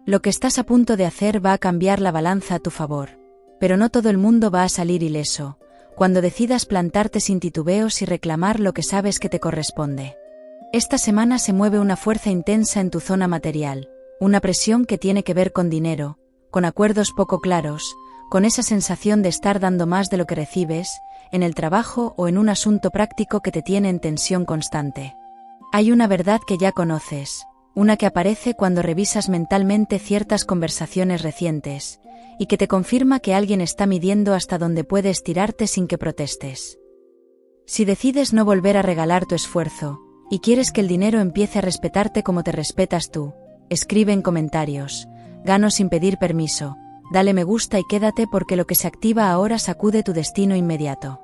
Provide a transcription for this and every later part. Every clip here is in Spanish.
Lo que estás a punto de hacer va a cambiar la balanza a tu favor, pero no todo el mundo va a salir ileso, cuando decidas plantarte sin titubeos y reclamar lo que sabes que te corresponde. Esta semana se mueve una fuerza intensa en tu zona material, una presión que tiene que ver con dinero, con acuerdos poco claros, con esa sensación de estar dando más de lo que recibes, en el trabajo o en un asunto práctico que te tiene en tensión constante. Hay una verdad que ya conoces, una que aparece cuando revisas mentalmente ciertas conversaciones recientes, y que te confirma que alguien está midiendo hasta dónde puede estirarte sin que protestes. Si decides no volver a regalar tu esfuerzo, y quieres que el dinero empiece a respetarte como te respetas tú, escribe en comentarios, gano sin pedir permiso, dale me gusta y quédate porque lo que se activa ahora sacude tu destino inmediato.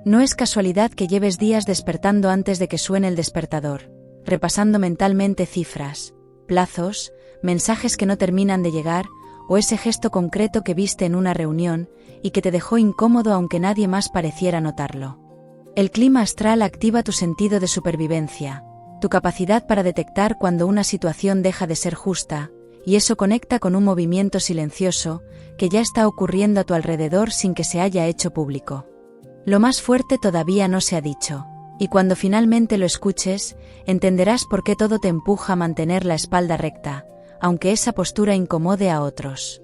No es casualidad que lleves días despertando antes de que suene el despertador, repasando mentalmente cifras, plazos, mensajes que no terminan de llegar, o ese gesto concreto que viste en una reunión y que te dejó incómodo aunque nadie más pareciera notarlo. El clima astral activa tu sentido de supervivencia, tu capacidad para detectar cuando una situación deja de ser justa, y eso conecta con un movimiento silencioso que ya está ocurriendo a tu alrededor sin que se haya hecho público. Lo más fuerte todavía no se ha dicho, y cuando finalmente lo escuches, entenderás por qué todo te empuja a mantener la espalda recta, aunque esa postura incomode a otros.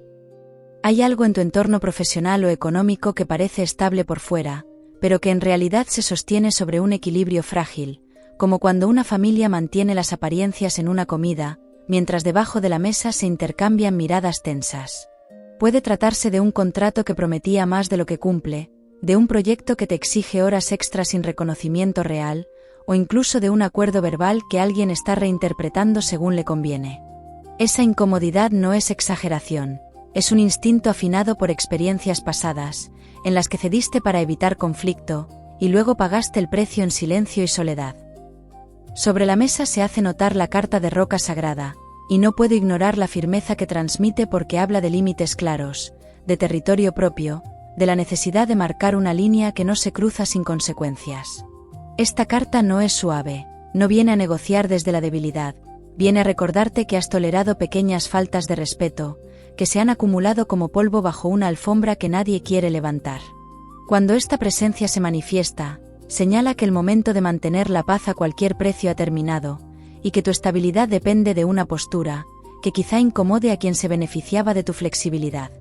Hay algo en tu entorno profesional o económico que parece estable por fuera, pero que en realidad se sostiene sobre un equilibrio frágil, como cuando una familia mantiene las apariencias en una comida, mientras debajo de la mesa se intercambian miradas tensas. Puede tratarse de un contrato que prometía más de lo que cumple, de un proyecto que te exige horas extras sin reconocimiento real, o incluso de un acuerdo verbal que alguien está reinterpretando según le conviene. Esa incomodidad no es exageración, es un instinto afinado por experiencias pasadas, en las que cediste para evitar conflicto, y luego pagaste el precio en silencio y soledad. Sobre la mesa se hace notar la carta de roca sagrada, y no puedo ignorar la firmeza que transmite porque habla de límites claros, de territorio propio, de la necesidad de marcar una línea que no se cruza sin consecuencias. Esta carta no es suave, no viene a negociar desde la debilidad, viene a recordarte que has tolerado pequeñas faltas de respeto, que se han acumulado como polvo bajo una alfombra que nadie quiere levantar. Cuando esta presencia se manifiesta, señala que el momento de mantener la paz a cualquier precio ha terminado, y que tu estabilidad depende de una postura, que quizá incomode a quien se beneficiaba de tu flexibilidad.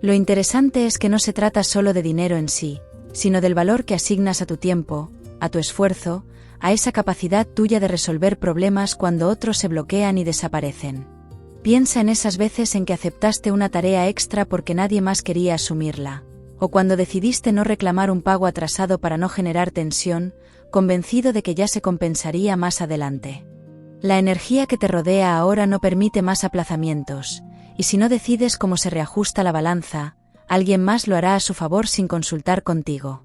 Lo interesante es que no se trata solo de dinero en sí, sino del valor que asignas a tu tiempo, a tu esfuerzo, a esa capacidad tuya de resolver problemas cuando otros se bloquean y desaparecen. Piensa en esas veces en que aceptaste una tarea extra porque nadie más quería asumirla, o cuando decidiste no reclamar un pago atrasado para no generar tensión, convencido de que ya se compensaría más adelante. La energía que te rodea ahora no permite más aplazamientos, y si no decides cómo se reajusta la balanza, alguien más lo hará a su favor sin consultar contigo.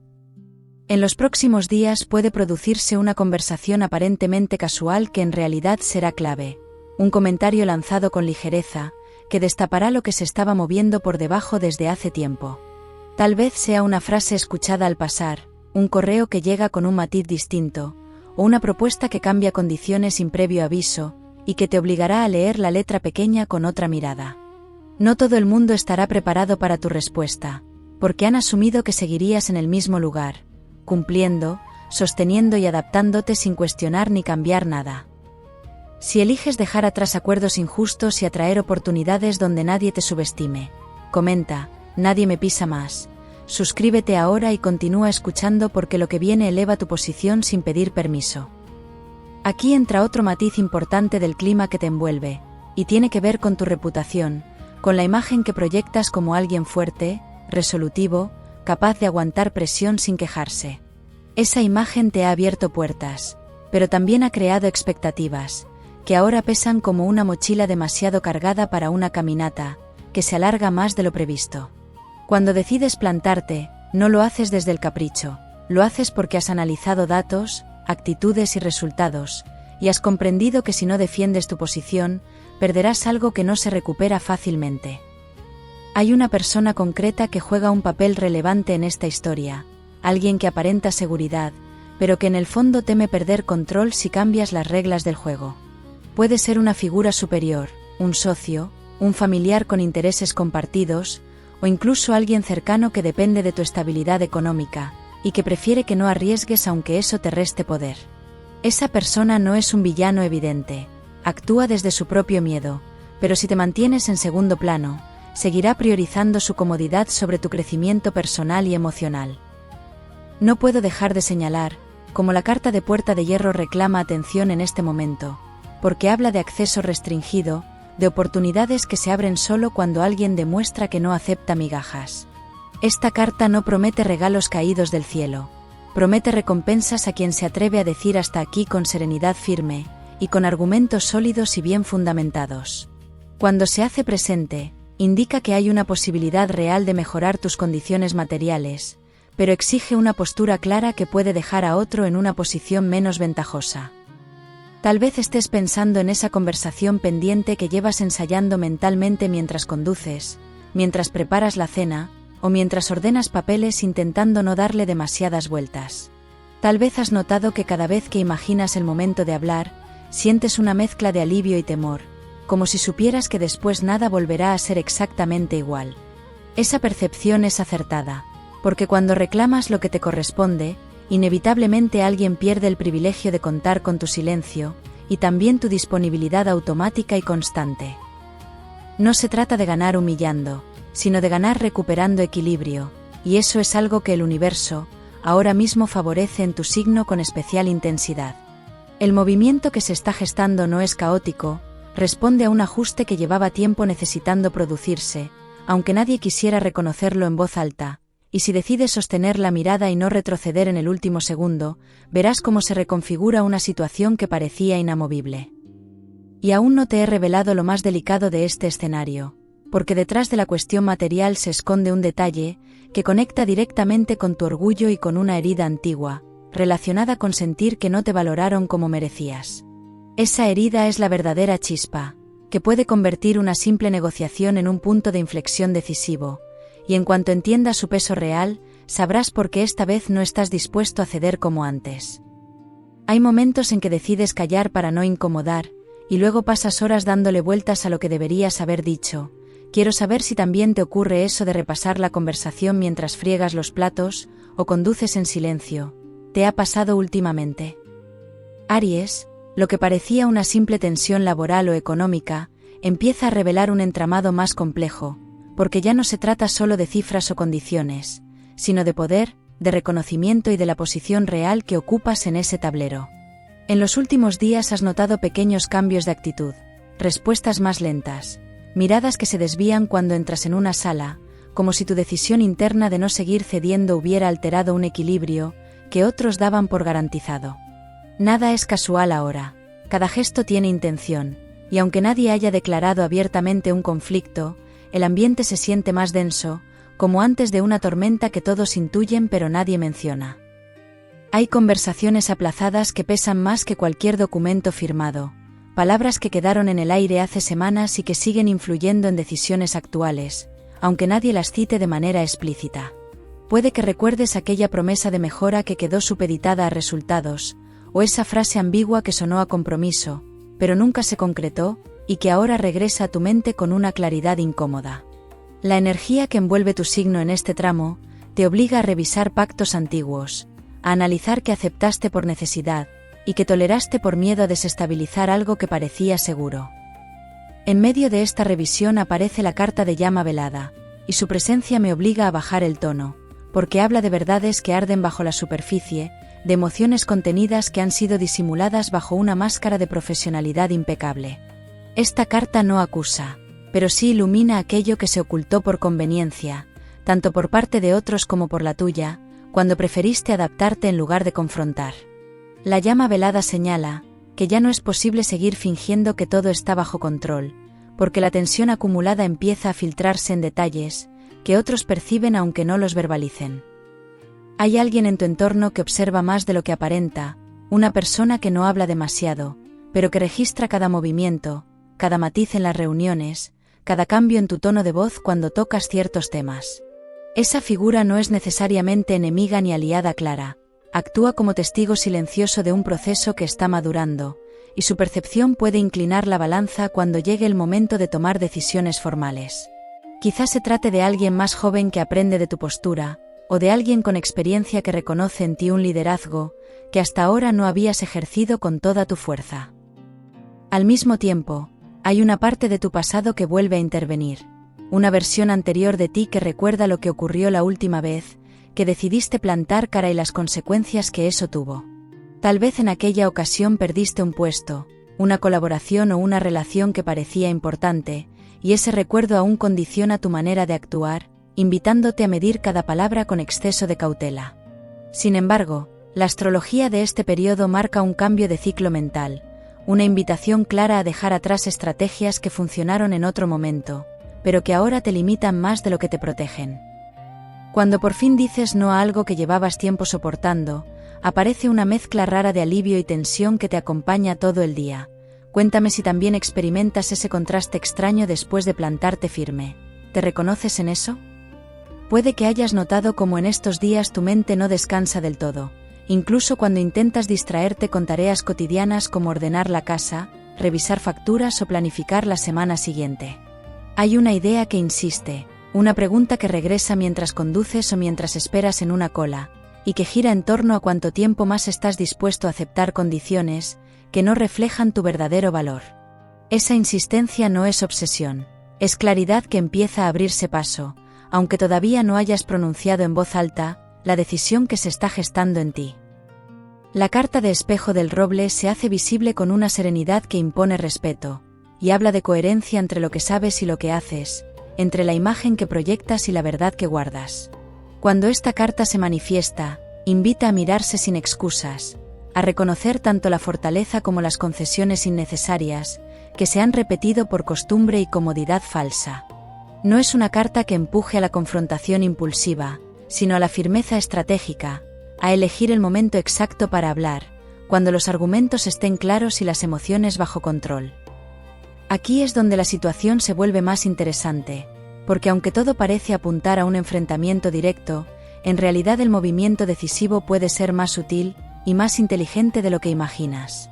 En los próximos días puede producirse una conversación aparentemente casual que en realidad será clave, un comentario lanzado con ligereza, que destapará lo que se estaba moviendo por debajo desde hace tiempo. Tal vez sea una frase escuchada al pasar, un correo que llega con un matiz distinto, o una propuesta que cambia condiciones sin previo aviso, y que te obligará a leer la letra pequeña con otra mirada. No todo el mundo estará preparado para tu respuesta, porque han asumido que seguirías en el mismo lugar, cumpliendo, sosteniendo y adaptándote sin cuestionar ni cambiar nada. Si eliges dejar atrás acuerdos injustos y atraer oportunidades donde nadie te subestime, comenta, nadie me pisa más. Suscríbete ahora y continúa escuchando porque lo que viene eleva tu posición sin pedir permiso. Aquí entra otro matiz importante del clima que te envuelve, y tiene que ver con tu reputación, con la imagen que proyectas como alguien fuerte, resolutivo, capaz de aguantar presión sin quejarse. Esa imagen te ha abierto puertas, pero también ha creado expectativas, que ahora pesan como una mochila demasiado cargada para una caminata, que se alarga más de lo previsto. Cuando decides plantarte, no lo haces desde el capricho, lo haces porque has analizado datos, actitudes y resultados, y has comprendido que si no defiendes tu posición, perderás algo que no se recupera fácilmente. Hay una persona concreta que juega un papel relevante en esta historia, alguien que aparenta seguridad, pero que en el fondo teme perder control si cambias las reglas del juego. Puede ser una figura superior, un socio, un familiar con intereses compartidos, o incluso alguien cercano que depende de tu estabilidad económica, y que prefiere que no arriesgues aunque eso te reste poder. Esa persona no es un villano evidente, actúa desde su propio miedo, pero si te mantienes en segundo plano, seguirá priorizando su comodidad sobre tu crecimiento personal y emocional. No puedo dejar de señalar, como la carta de Puerta de Hierro reclama atención en este momento, porque habla de acceso restringido, de oportunidades que se abren solo cuando alguien demuestra que no acepta migajas. Esta carta no promete regalos caídos del cielo, promete recompensas a quien se atreve a decir hasta aquí con serenidad firme, y con argumentos sólidos y bien fundamentados. Cuando se hace presente, indica que hay una posibilidad real de mejorar tus condiciones materiales, pero exige una postura clara que puede dejar a otro en una posición menos ventajosa. Tal vez estés pensando en esa conversación pendiente que llevas ensayando mentalmente mientras conduces, mientras preparas la cena, o mientras ordenas papeles intentando no darle demasiadas vueltas. Tal vez has notado que cada vez que imaginas el momento de hablar, sientes una mezcla de alivio y temor, como si supieras que después nada volverá a ser exactamente igual. Esa percepción es acertada, porque cuando reclamas lo que te corresponde, inevitablemente alguien pierde el privilegio de contar con tu silencio, y también tu disponibilidad automática y constante. No se trata de ganar humillando, sino de ganar recuperando equilibrio, y eso es algo que el universo, ahora mismo favorece en tu signo con especial intensidad. El movimiento que se está gestando no es caótico, responde a un ajuste que llevaba tiempo necesitando producirse, aunque nadie quisiera reconocerlo en voz alta. Y si decides sostener la mirada y no retroceder en el último segundo, verás cómo se reconfigura una situación que parecía inamovible. Y aún no te he revelado lo más delicado de este escenario, porque detrás de la cuestión material se esconde un detalle que conecta directamente con tu orgullo y con una herida antigua, relacionada con sentir que no te valoraron como merecías. Esa herida es la verdadera chispa, que puede convertir una simple negociación en un punto de inflexión decisivo, y en cuanto entiendas su peso real, sabrás por qué esta vez no estás dispuesto a ceder como antes. Hay momentos en que decides callar para no incomodar, y luego pasas horas dándole vueltas a lo que deberías haber dicho. Quiero saber si también te ocurre eso de repasar la conversación mientras friegas los platos, o conduces en silencio. ¿Te ha pasado últimamente? Aries, lo que parecía una simple tensión laboral o económica, empieza a revelar un entramado más complejo, porque ya no se trata solo de cifras o condiciones, sino de poder, de reconocimiento y de la posición real que ocupas en ese tablero. En los últimos días has notado pequeños cambios de actitud, respuestas más lentas, miradas que se desvían cuando entras en una sala, como si tu decisión interna de no seguir cediendo hubiera alterado un equilibrio que otros daban por garantizado. Nada es casual ahora, cada gesto tiene intención, y aunque nadie haya declarado abiertamente un conflicto, el ambiente se siente más denso, como antes de una tormenta que todos intuyen pero nadie menciona. Hay conversaciones aplazadas que pesan más que cualquier documento firmado, palabras que quedaron en el aire hace semanas y que siguen influyendo en decisiones actuales, aunque nadie las cite de manera explícita. Puede que recuerdes aquella promesa de mejora que quedó supeditada a resultados, o esa frase ambigua que sonó a compromiso, pero nunca se concretó, y que ahora regresa a tu mente con una claridad incómoda. La energía que envuelve tu signo en este tramo te obliga a revisar pactos antiguos, a analizar que aceptaste por necesidad y que toleraste por miedo a desestabilizar algo que parecía seguro. En medio de esta revisión aparece la carta de llama velada, y su presencia me obliga a bajar el tono, porque habla de verdades que arden bajo la superficie, de emociones contenidas que han sido disimuladas bajo una máscara de profesionalidad impecable. Esta carta no acusa, pero sí ilumina aquello que se ocultó por conveniencia, tanto por parte de otros como por la tuya, cuando preferiste adaptarte en lugar de confrontar. La llama velada señala que ya no es posible seguir fingiendo que todo está bajo control, porque la tensión acumulada empieza a filtrarse en detalles que otros perciben aunque no los verbalicen. Hay alguien en tu entorno que observa más de lo que aparenta, una persona que no habla demasiado, pero que registra cada movimiento, cada matiz en las reuniones, cada cambio en tu tono de voz cuando tocas ciertos temas. Esa figura no es necesariamente enemiga ni aliada clara, actúa como testigo silencioso de un proceso que está madurando, y su percepción puede inclinar la balanza cuando llegue el momento de tomar decisiones formales. Quizás se trate de alguien más joven que aprende de tu postura, o de alguien con experiencia que reconoce en ti un liderazgo que hasta ahora no habías ejercido con toda tu fuerza. Al mismo tiempo, hay una parte de tu pasado que vuelve a intervenir, una versión anterior de ti que recuerda lo que ocurrió la última vez que decidiste plantar cara y las consecuencias que eso tuvo. Tal vez en aquella ocasión perdiste un puesto, una colaboración o una relación que parecía importante, y ese recuerdo aún condiciona tu manera de actuar, invitándote a medir cada palabra con exceso de cautela. Sin embargo, la astrología de este periodo marca un cambio de ciclo mental, una invitación clara a dejar atrás estrategias que funcionaron en otro momento, pero que ahora te limitan más de lo que te protegen. Cuando por fin dices no a algo que llevabas tiempo soportando, aparece una mezcla rara de alivio y tensión que te acompaña todo el día. Cuéntame si también experimentas ese contraste extraño después de plantarte firme. ¿Te reconoces en eso? Puede que hayas notado cómo en estos días tu mente no descansa del todo, incluso cuando intentas distraerte con tareas cotidianas como ordenar la casa, revisar facturas o planificar la semana siguiente. Hay una idea que insiste, una pregunta que regresa mientras conduces o mientras esperas en una cola, y que gira en torno a cuánto tiempo más estás dispuesto a aceptar condiciones que no reflejan tu verdadero valor. Esa insistencia no es obsesión, es claridad que empieza a abrirse paso, aunque todavía no hayas pronunciado en voz alta la decisión que se está gestando en ti. La carta de espejo del roble se hace visible con una serenidad que impone respeto, y habla de coherencia entre lo que sabes y lo que haces, entre la imagen que proyectas y la verdad que guardas. Cuando esta carta se manifiesta, invita a mirarse sin excusas, a reconocer tanto la fortaleza como las concesiones innecesarias, que se han repetido por costumbre y comodidad falsa. No es una carta que empuje a la confrontación impulsiva, sino a la firmeza estratégica, a elegir el momento exacto para hablar, cuando los argumentos estén claros y las emociones bajo control. Aquí es donde la situación se vuelve más interesante, porque aunque todo parece apuntar a un enfrentamiento directo, en realidad el movimiento decisivo puede ser más sutil y más inteligente de lo que imaginas.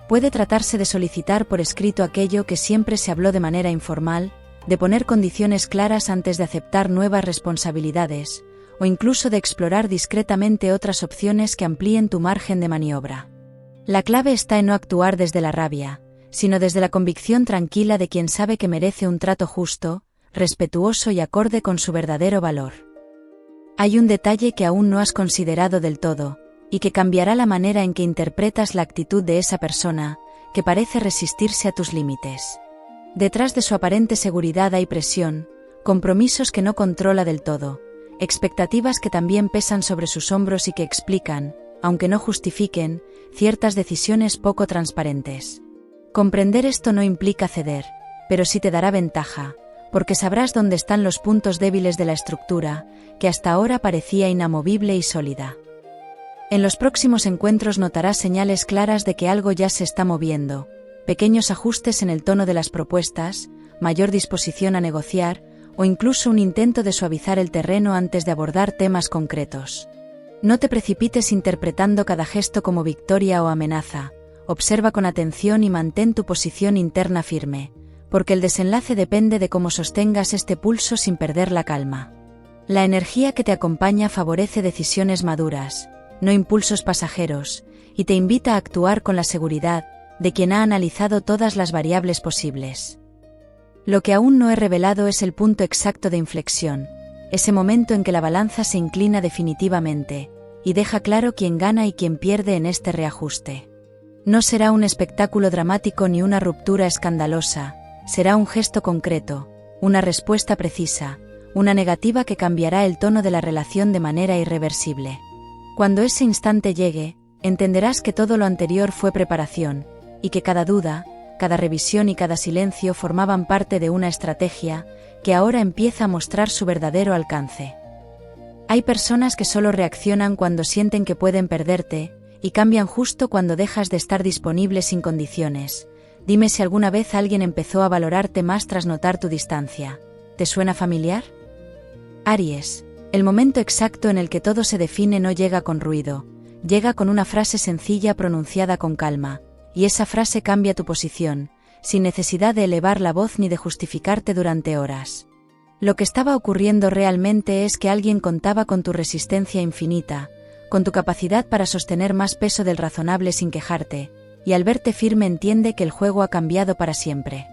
Puede tratarse de solicitar por escrito aquello que siempre se habló de manera informal, de poner condiciones claras antes de aceptar nuevas responsabilidades, o incluso de explorar discretamente otras opciones que amplíen tu margen de maniobra. La clave está en no actuar desde la rabia, sino desde la convicción tranquila de quien sabe que merece un trato justo, respetuoso y acorde con su verdadero valor. Hay un detalle que aún no has considerado del todo, y que cambiará la manera en que interpretas la actitud de esa persona, que parece resistirse a tus límites. Detrás de su aparente seguridad hay presión, compromisos que no controla del todo, expectativas que también pesan sobre sus hombros y que explican, aunque no justifiquen, ciertas decisiones poco transparentes. Comprender esto no implica ceder, pero sí te dará ventaja, porque sabrás dónde están los puntos débiles de la estructura, que hasta ahora parecía inamovible y sólida. En los próximos encuentros notarás señales claras de que algo ya se está moviendo, pequeños ajustes en el tono de las propuestas, mayor disposición a negociar, o incluso un intento de suavizar el terreno antes de abordar temas concretos. No te precipites interpretando cada gesto como victoria o amenaza. Observa con atención y mantén tu posición interna firme, porque el desenlace depende de cómo sostengas este pulso sin perder la calma. La energía que te acompaña favorece decisiones maduras, no impulsos pasajeros, y te invita a actuar con la seguridad de quien ha analizado todas las variables posibles. Lo que aún no he revelado es el punto exacto de inflexión, ese momento en que la balanza se inclina definitivamente, y deja claro quién gana y quién pierde en este reajuste. No será un espectáculo dramático ni una ruptura escandalosa, será un gesto concreto, una respuesta precisa, una negativa que cambiará el tono de la relación de manera irreversible. Cuando ese instante llegue, entenderás que todo lo anterior fue preparación, y que cada duda, cada revisión y cada silencio formaban parte de una estrategia que ahora empieza a mostrar su verdadero alcance. Hay personas que solo reaccionan cuando sienten que pueden perderte, y cambian justo cuando dejas de estar disponible sin condiciones. Dime si alguna vez alguien empezó a valorarte más tras notar tu distancia. ¿Te suena familiar? Aries, el momento exacto en el que todo se define no llega con ruido, llega con una frase sencilla pronunciada con calma, y esa frase cambia tu posición, sin necesidad de elevar la voz ni de justificarte durante horas. Lo que estaba ocurriendo realmente es que alguien contaba con tu resistencia infinita, con tu capacidad para sostener más peso del razonable sin quejarte, y al verte firme entiende que el juego ha cambiado para siempre.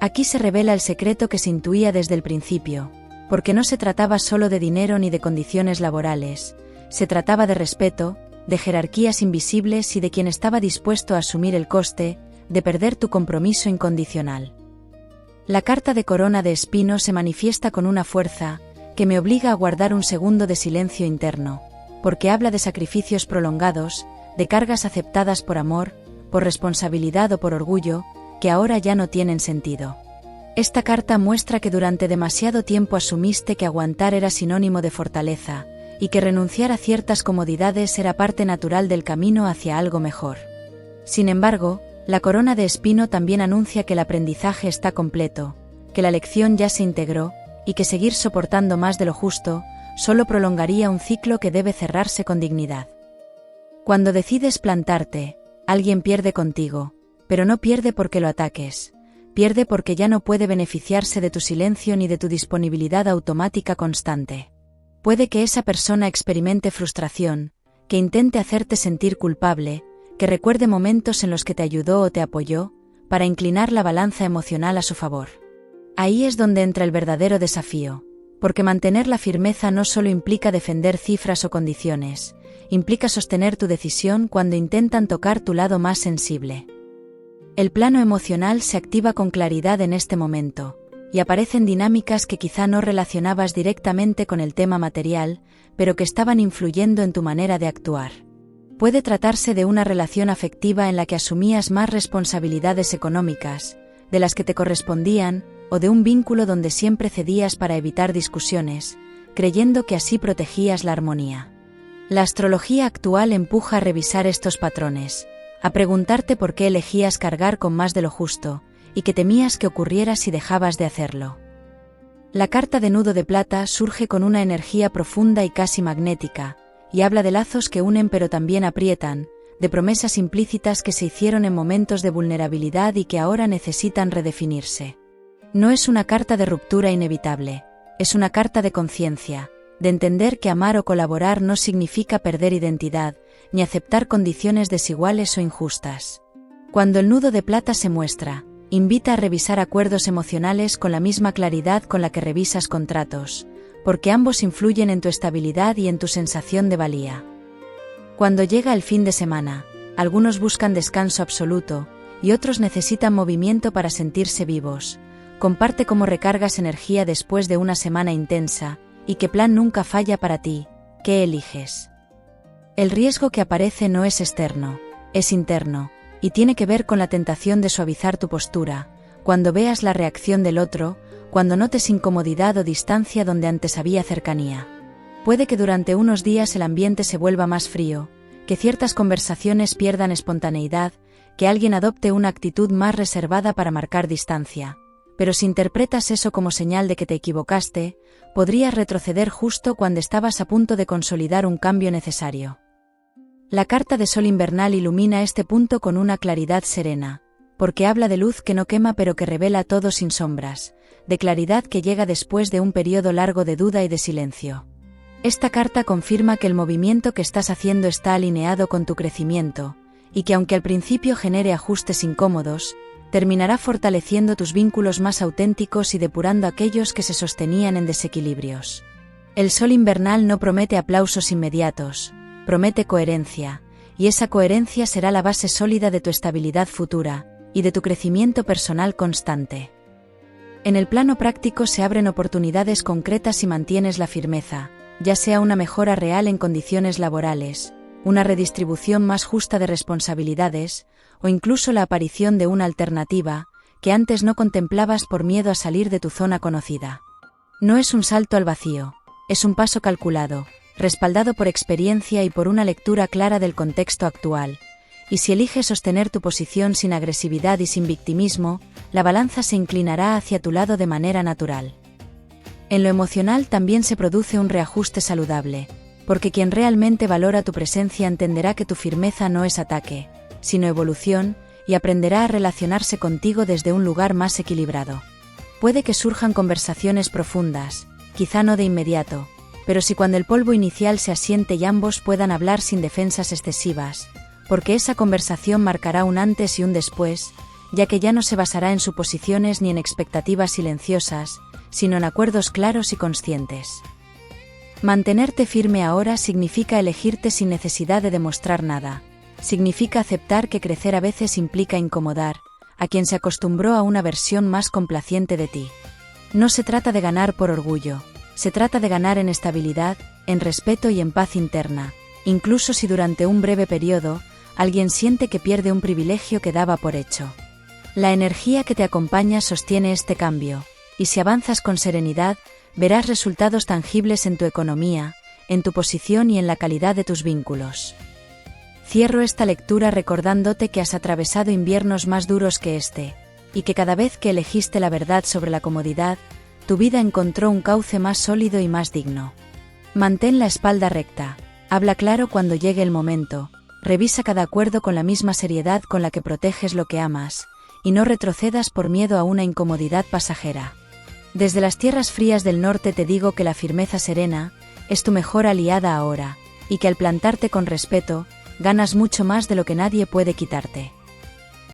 Aquí se revela el secreto que se intuía desde el principio, porque no se trataba solo de dinero ni de condiciones laborales, se trataba de respeto, de jerarquías invisibles y de quien estaba dispuesto a asumir el coste de perder tu compromiso incondicional. La carta de corona de espino se manifiesta con una fuerza que me obliga a guardar un segundo de silencio interno, porque habla de sacrificios prolongados, de cargas aceptadas por amor, por responsabilidad o por orgullo, que ahora ya no tienen sentido. Esta carta muestra que durante demasiado tiempo asumiste que aguantar era sinónimo de fortaleza, y que renunciar a ciertas comodidades era parte natural del camino hacia algo mejor. Sin embargo, la corona de espino también anuncia que el aprendizaje está completo, que la lección ya se integró, y que seguir soportando más de lo justo solo prolongaría un ciclo que debe cerrarse con dignidad. Cuando decides plantarte, alguien pierde contigo, pero no pierde porque lo ataques, pierde porque ya no puede beneficiarse de tu silencio ni de tu disponibilidad automática constante. Puede que esa persona experimente frustración, que intente hacerte sentir culpable, que recuerde momentos en los que te ayudó o te apoyó, para inclinar la balanza emocional a su favor. Ahí es donde entra el verdadero desafío, porque mantener la firmeza no solo implica defender cifras o condiciones, implica sostener tu decisión cuando intentan tocar tu lado más sensible. El plano emocional se activa con claridad en este momento, y aparecen dinámicas que quizá no relacionabas directamente con el tema material, pero que estaban influyendo en tu manera de actuar. Puede tratarse de una relación afectiva en la que asumías más responsabilidades económicas, de las que te correspondían, o de un vínculo donde siempre cedías para evitar discusiones, creyendo que así protegías la armonía. La astrología actual empuja a revisar estos patrones, a preguntarte por qué elegías cargar con más de lo justo, y qué temías que ocurriera si dejabas de hacerlo. La carta de nudo de plata surge con una energía profunda y casi magnética, y habla de lazos que unen pero también aprietan, de promesas implícitas que se hicieron en momentos de vulnerabilidad y que ahora necesitan redefinirse. No es una carta de ruptura inevitable, es una carta de conciencia, de entender que amar o colaborar no significa perder identidad, ni aceptar condiciones desiguales o injustas. Cuando el nudo de plata se muestra, invita a revisar acuerdos emocionales con la misma claridad con la que revisas contratos, porque ambos influyen en tu estabilidad y en tu sensación de valía. Cuando llega el fin de semana, algunos buscan descanso absoluto, y otros necesitan movimiento para sentirse vivos. Comparte cómo recargas energía después de una semana intensa, y qué plan nunca falla para ti, ¿qué eliges? El riesgo que aparece no es externo, es interno, y tiene que ver con la tentación de suavizar tu postura, cuando veas la reacción del otro, cuando notes incomodidad o distancia donde antes había cercanía. Puede que durante unos días el ambiente se vuelva más frío, que ciertas conversaciones pierdan espontaneidad, que alguien adopte una actitud más reservada para marcar distancia. Pero si interpretas eso como señal de que te equivocaste, podrías retroceder justo cuando estabas a punto de consolidar un cambio necesario. La carta de sol invernal ilumina este punto con una claridad serena, porque habla de luz que no quema pero que revela todo sin sombras, de claridad que llega después de un periodo largo de duda y de silencio. Esta carta confirma que el movimiento que estás haciendo está alineado con tu crecimiento, y que aunque al principio genere ajustes incómodos, terminará fortaleciendo tus vínculos más auténticos y depurando aquellos que se sostenían en desequilibrios. El sol invernal no promete aplausos inmediatos, promete coherencia, y esa coherencia será la base sólida de tu estabilidad futura, y de tu crecimiento personal constante. En el plano práctico se abren oportunidades concretas si mantienes la firmeza, ya sea una mejora real en condiciones laborales, una redistribución más justa de responsabilidades, o incluso la aparición de una alternativa, que antes no contemplabas por miedo a salir de tu zona conocida. No es un salto al vacío, es un paso calculado, respaldado por experiencia y por una lectura clara del contexto actual, y si eliges sostener tu posición sin agresividad y sin victimismo, la balanza se inclinará hacia tu lado de manera natural. En lo emocional también se produce un reajuste saludable, porque quien realmente valora tu presencia entenderá que tu firmeza no es ataque, sino evolución, y aprenderá a relacionarse contigo desde un lugar más equilibrado. Puede que surjan conversaciones profundas, quizá no de inmediato, pero sí cuando el polvo inicial se asiente y ambos puedan hablar sin defensas excesivas, porque esa conversación marcará un antes y un después, ya que ya no se basará en suposiciones ni en expectativas silenciosas, sino en acuerdos claros y conscientes. Mantenerte firme ahora significa elegirte sin necesidad de demostrar nada. Significa aceptar que crecer a veces implica incomodar a quien se acostumbró a una versión más complaciente de ti. No se trata de ganar por orgullo, se trata de ganar en estabilidad, en respeto y en paz interna, incluso si durante un breve periodo, alguien siente que pierde un privilegio que daba por hecho. La energía que te acompaña sostiene este cambio, y si avanzas con serenidad, verás resultados tangibles en tu economía, en tu posición y en la calidad de tus vínculos. Cierro esta lectura recordándote que has atravesado inviernos más duros que este, y que cada vez que elegiste la verdad sobre la comodidad, tu vida encontró un cauce más sólido y más digno. Mantén la espalda recta, habla claro cuando llegue el momento, revisa cada acuerdo con la misma seriedad con la que proteges lo que amas, y no retrocedas por miedo a una incomodidad pasajera. Desde las tierras frías del norte te digo que la firmeza serena es tu mejor aliada ahora, y que al plantarte con respeto, ganas mucho más de lo que nadie puede quitarte.